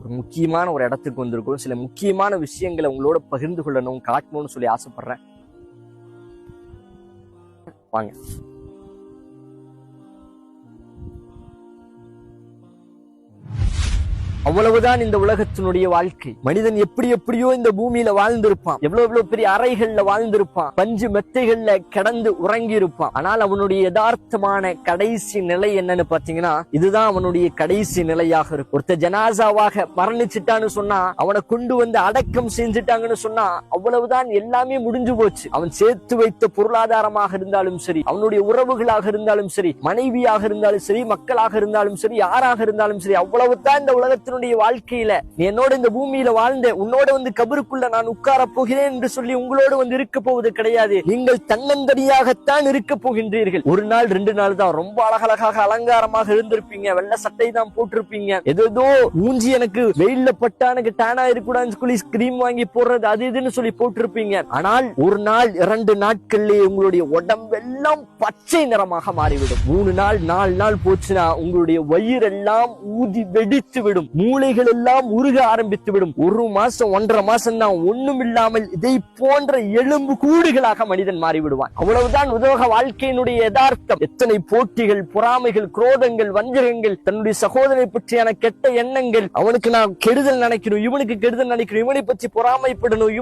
ஒரு முக்கியமான ஒரு இடத்துக்கு வந்திருக்கோம். சில முக்கியமான விஷயங்களை உங்களோட பகிர்ந்து கொள்ளணும், காட்டணும்னு சொல்லி ஆசைப்படுறேன். வாங்க. அவ்வளவுதான் இந்த உலகத்தினுடைய வாழ்க்கை. மனிதன் எப்படி எப்படியோ இந்த பூமியில வாழ்ந்திருப்பான், எவ்வளவு பெரிய அறைகள்ல வாழ்ந்திருப்பான், பஞ்சு மெத்தைகள்ல கிடந்து உறங்கி இருப்பான். ஆனால் அவனுடைய யதார்த்தமான கடைசி நிலை என்னன்னு பாத்தீங்கன்னா, இதுதான் அவனுடைய கடைசி நிலையாக இருக்கும். ஒருத்த ஜனாசாவாக மரணிச்சுட்டான்னு சொன்னா, அவனை கொண்டு வந்து அடக்கம் செஞ்சுட்டாங்கன்னு சொன்னா, அவ்வளவுதான், எல்லாமே முடிஞ்சு போச்சு. அவன் சேர்த்து வைத்த பொருளாதாரமாக இருந்தாலும் சரி, அவனுடைய உறவுகளாக இருந்தாலும் சரி, மனைவியாக இருந்தாலும் சரி, மக்களாக இருந்தாலும் சரி, யாராக இருந்தாலும் சரி, அவ்வளவுதான் இந்த உலகத்தினுடைய வாழ்க்கையில. நீ என்னோட இந்த பூமியில வாழ்ந்த, உன்னோட வந்து கபருக்குள்ள நான் உட்கார போகிறேன் என்று சொல்லி உங்களோடு வந்து இருக்க போவது கிடையாது. நீங்கள் தன்னந்தனியாகத்தான் இருக்க போகின்றீர்கள். ஒரு நாள் 2 நாள் தான் ரொம்ப அழகழகாக அலங்காரமாக இருந்திருப்பீங்க, வெள்ளை சட்டை தான் போட்டிருப்பீங்க, ஏதோ மூஞ்சி எனக்கு வெயில்ல பட்டானுக்கு டேனா இருக்கக்கூடாதுன்னு சொல்லி கிரீம் வாங்கி போடுறது அது இதுன்னு சொல்லி போட்டிருப்பீங்க. ஆனால் ஒரு நாள் 2 நாட்கள்லயே உங்களுடைய உடம்பெல்லாம் பச்சை நிறமாக மாறிவிடும். 3 நாள் 4 நாள் போச்சுன்னா உங்களுடைய வயிறெல்லாம் ஊதி வெடித்து விடும், மூளைகள் எல்லாம் உருக ஆரம்பித்து விடும். 1 மாசம் 1.5 மாசம் தான் ஒண்ணும் இல்லாமல் இதை போன்ற எலும்பு கூடுகளாக மனிதன் மாறிவிடுவான். அவ்வளவுதான் உலக வாழ்க்கையினுடைய யதார்த்தம். எத்தனை போட்டிகள், பொறாமைகள், குரோதங்கள், வஞ்சகங்கள், தன்னுடைய சகோதரனை பற்றியான கெட்ட எண்ணங்கள், அவனுக்கு நான் கெடுதல் நினைக்கணும், இவனுக்கு கெடுதல் நினைக்கணும், இவனை பற்றி பொறாமைப்படணும்,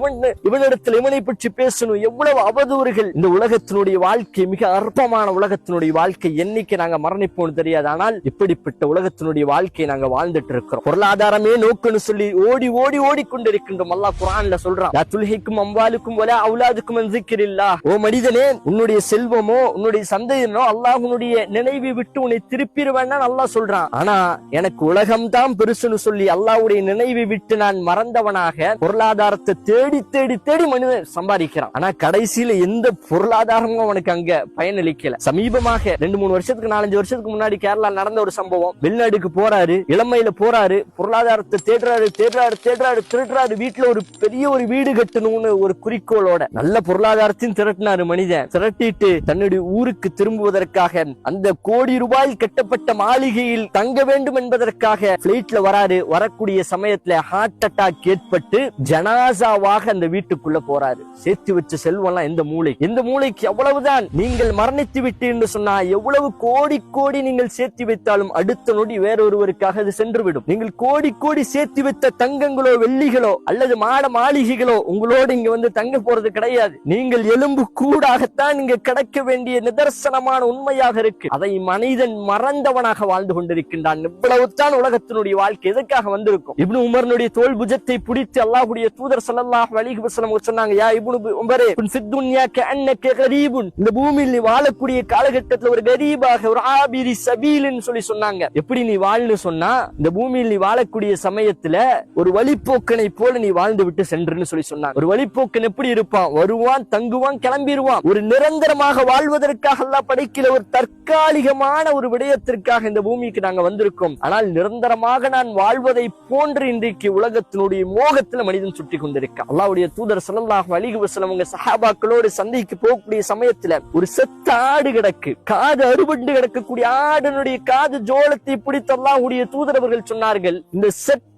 இவனிடத்தில் இவனை பற்றி பேசணும், எவ்வளவு அவதூறுகள். இந்த உலகத்தினுடைய வாழ்க்கை மிக அற்பமான உலகத்தினுடைய வாழ்க்கை. என்னைக்கு நாங்க மரணிப்போம் தெரியாது. ஆனால் இப்படிப்பட்ட உலகத்தினுடைய வாழ்க்கையை நாங்க வாழ்ந்துட்டு இருக்கிறோம். பொருளாதாரமே நோக்குன்னு சொல்லி ஓடி ஓடி ஓடிக்கொண்டிருக்கின்றோம். அல்லாஹ் குர்ஆன்ல சொல்றான், லா துல்ஹிக்கும் அம்வாலுக்கும் வலா அவுலாதுக்கும் அன் ஸிக்ரில்லாஹ். ஓ மனிதனே, உன்னுடைய செல்வமோ உன்னுடைய சந்ததியினோ அல்லாஹ்வுடைய நினைவை விட்டு உன்னை திருப்பிடுவேன்னு அல்லாஹ் சொல்றான். ஆனா எனக்கு உலகம் தான் பெருசுன்னு சொல்லி அல்லாஹ்வுடைய நினைவை விட்டு நான் மறந்தவனாக பொருளாதாரத்தை தேடி தேடி தேடி மனிதன் சம்பாதிக்கிறான். ஆனா கடைசியில எந்த பொருளாதாரமும் அவனுக்கு அங்க பயனளிக்கல. சமீபமாக 2-3 வருஷத்துக்கு 4-5 வருஷத்துக்கு முன்னாடி கேரளா நடந்த ஒரு சம்பவம். வெளிநாடுக்கு போறாரு, இளமையில போறாரு, பொருளாதாரத்தை திருடுறாரு, வீட்டுல ஒரு பெரிய ஒரு வீடு கட்டணும்னு ஒரு குறிக்கோளோட நல்ல பொருளாதாரத்தையும் திரட்டினாரு மனிதன். திரட்டிட்டு தன்னுடைய ஊருக்கு திரும்புவதற்காக அந்த கோடி ரூபாய் கட்டப்பட்ட மாளிகையில் தங்க வேண்டும் என்பதற்காக பிளைட்ல வராரு. வரக்கூடிய சமயத்துல ஹார்ட் அட்டாக் ஏற்பட்டு ஜனாசாவாக அந்த வீட்டுக்குள்ள போறாரு. சேர்த்து வச்ச செல்வம்லாம் எந்த மூளைக்கு. அவ்வளவுதான். நீங்கள் மரணித்து விட்டு என்று சொன்னா எவ்வளவு கோடி கோடி நீங்கள் சேர்த்து வைத்தாலும் அடுத்த நொடி வேறொருவருக்காக அது சென்றுவிடும். நீங்கள் கோடி கோடி சேர்த்து வைத்த தங்கங்களோ வெள்ளிகளோ அல்லது மாளிகைகளோ உங்களோடு இங்க வந்து தங்க போறது கிடையாது. நீங்கள் எலும்பு கூடாகத்தான் இங்க கிடைக்க வேண்டிய நிதர்சனமான உண்மையாக இருக்கு. அதை மனிதன் மறந்தவனாக வாழ்ந்து கொண்டிருக்கின்றான். இவ்வளவுதான் உலகத்தினுடைய வாழ்க்கை. எதுக்காக வந்திருக்கும்? இப்னு உமர்னுடைய தோல் புஜத்தை பிடித்து அல்லாஹ்வுடைய தூதர் ஸல்லல்லாஹு அலைஹி வஸல்லம் சொன்னாங்க, யா இப்னு உமரே குன் ஃபித் துன்யா கஅன்னக கரீபுன். இந்த பூமியில் நீ வாழக்கூடிய காலகட்டத்தில் ஒரு கரீபாக, ஒரு ஆபிரி சபீல்னு சொல்லி சொன்னாங்க. எப்படி நீ வாழ்னு சொன்னா, இந்த பூமியில் நீ வாழக்கூடிய சமயத்துல ஒரு வழிப்போக்கனை போல நீ வாழ்ந்து விட்டு சென்றுன்னு சொல்லி சொன்னாங்க. ஒரு வழிப்போக்கன் எப்படி இருப்பான்? வருவான், தங்குவான், கிளம்பிடுவான். ஒரு நிரந்தரமாக வாழ்வதற்காக அல்லாஹ் படைக்கல, ஒரு தற்காலிகமான ஒரு விடயத்திற்காக இந்த பூமிக்கு நாங்க வந்திருக்கோம். ஆனால் நிரந்தரமாக நான் வாழ்வதை போன்று இன்றைக்கு உலகத்தினுடைய மோகத்துல மனிதன் சுற்றி கொண்டிருக்கான். அல்லாஹ்வுடைய தூதர் ஸல்லல்லாஹு அலைஹி வஸல்லம் சஹாபாக்களோடு சந்தைக்கு போகக்கூடிய சமயத்துல ஒரு செத்த ஆடு கிடக்கு, காது அறுபண்டு கிடக்கக்கூடிய ஆடனுடைய காது ஜோளத்தை பிடித்து அல்லாஹ்வுடைய தூதர் அவர்கள் சொன்னார்கள், இந்த செத்த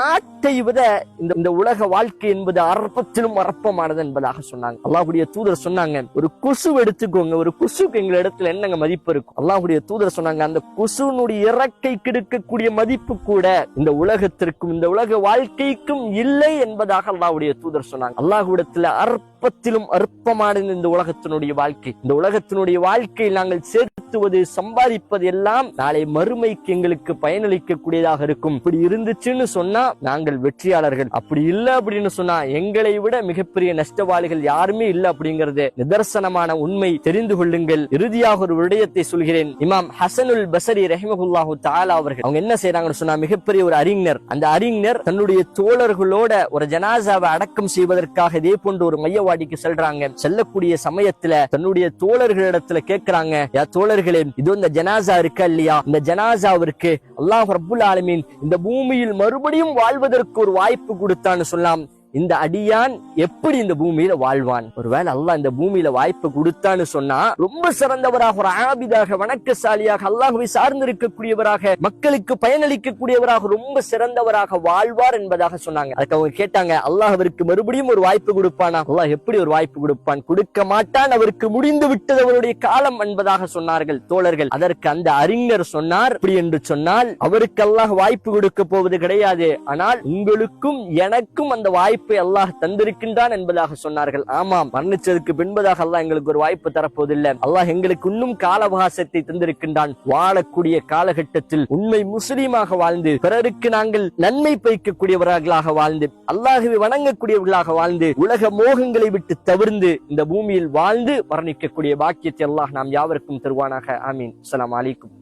ஆட்டை விட இந்த உலக வாழ்க்கை என்பது அற்பத்திலும் அற்பமானது என்பதாக சொன்னாங்க. அல்லாஹ்வுடைய தூதர் சொன்னாங்க, ஒரு கொசு எடுத்துக்கோங்க, ஒரு கொசுக்கு எங்க இடத்துல என்னங்க மதிப்பு இருக்கும்? அல்லாஹ்வுடைய தூதர் சொன்னாங்க, அந்த கொசுனுடைய இறக்கை கிடைக்கக்கூடிய மதிப்பு கூட இந்த உலகத்திற்கும் இந்த உலக வாழ்க்கைக்கும் இல்லை என்பதாக அல்லாஹ்வுடைய தூதர் சொன்னாங்க. அல்லாஹ்விடத்துல அற்பத்திலும் அற்பமானது இந்த உலகத்தினுடைய வாழ்க்கை. இந்த உலகத்தினுடைய வாழ்க்கையில் நாங்கள் சேர்த்துவது, சம்பாதிப்பது எல்லாம் நாளை மறுமைக்கு எங்களுக்கு பயனளிக்க கூடியதாக இருக்கும். இப்படி இருந்துச்சுன்னு சொன்னா நாங்கள் வெற்றியாளர்கள். அப்படி இல்ல அப்படின்னு சொன்னா எங்களை விட மிகப்பெரிய நஷ்டவாளிகள் யாருமே இல்ல அப்படிங்கறது நிதர்சனமான உண்மை. தெரிந்து கொள்ளுங்கள். இறுதியாக ஒரு விடயத்தை சொல்கிறேன். இமாம் ஹசனுல் பஸரி ரஹிமஹுல்லாஹு தஆலா அவர்கள் அவங்க என்ன செய்யறாங்கன்னு சொன்னா, மிகப்பெரிய ஒரு அறிஞர். அந்த அறிஞர் தன்னுடைய தோழர்களோட ஒரு ஜனாசாவை அடக்கம் செய்வதற்காக இதே போன்ற ஒரு மையவாடிக்கு செல்றாங்க. செல்லக்கூடிய சமயத்துல தன்னுடைய தோழர்களிடத்துல கேட்கிறாங்க, யா தோழர்களே, இதோ இந்த ஜனாசா இருக்கா இல்லையா, இந்த ஜனாசாவிற்கு அல்லாஹ் ரப்புல் ஆலமீன் இந்த பூமியில் மறுபடியும் வாழ்வதற்கு ஒரு வாய்ப்பு கொடுத்தான்னு சொல்லலாம். இந்த அடியான் எப்படி இந்த பூமியில வாழ்வான்? ஒருவேளை அல்லாஹ் இந்த பூமியில வாய்ப்பு கொடுத்தான்னு சொன்னா ரொம்ப சிறந்தவராக, ஒரு ஆபிதாக, வணக்கசாலியாக, அல்லாஹ்வை சார்ந்திருக்கக்கூடியவராக, மக்களுக்கு பயனளிக்கக்கூடியவராக, ரொம்ப சிறந்தவராக வாழ்வார் என்பதாக சொன்னாங்க. அதுக்கு அவங்க கேட்டாங்க, அல்லாஹ் அவருக்கு மறுபடியும் ஒரு வாய்ப்பு கொடுப்பானா? அல்லாஹ் எப்படி ஒரு வாய்ப்பு கொடுப்பான்? கொடுக்க மாட்டான், அவருக்கு முடிந்து விட்டது அவருடைய காலம் என்பதாக சொன்னார்கள் தோழர்கள். அதற்கு அந்த அறிஞர் சொன்னார், அப்படி என்று சொன்னால் அவருக்கு அல்லாஹ் வாய்ப்பு கொடுக்க போவது கிடையாது, ஆனால் உங்களுக்கும் எனக்கும் அந்த வாய்ப்பை அல்லாஹ் தந்திருக்கின்றான் என்பதாக சொன்னார்கள். ஆமாம், மரணிச்சதுக்கு பின்பதாக அல்லாஹ் எங்களுக்கு ஒரு வாய்ப்பு தரப்போதில்லை. அல்லாஹ் எங்களுக்கு இன்னும் கால அவகாசத்தை தந்திருக்கின்றான். வாழக்கூடிய காலகட்டத்தில் உண்மை முஸ்லீமாக வாழ்ந்து, பிறருக்கு நாங்கள் நன்மை பயக்கக்கூடியவர்களாக வாழ்ந்து, அல்லாஹ்வை வணங்கக்கூடியவர்களாக வாழ்ந்து, உலக மோகங்களை விட்டு தவிர்ந்து இந்த பூமியில் வாழ்ந்து மரணிக்கக்கூடிய பாக்கியத்தை அல்லாஹ் நாம் யாவருக்கும் தருவானாக. ஆமீன். அஸ்ஸலாமு அலைக்கும்.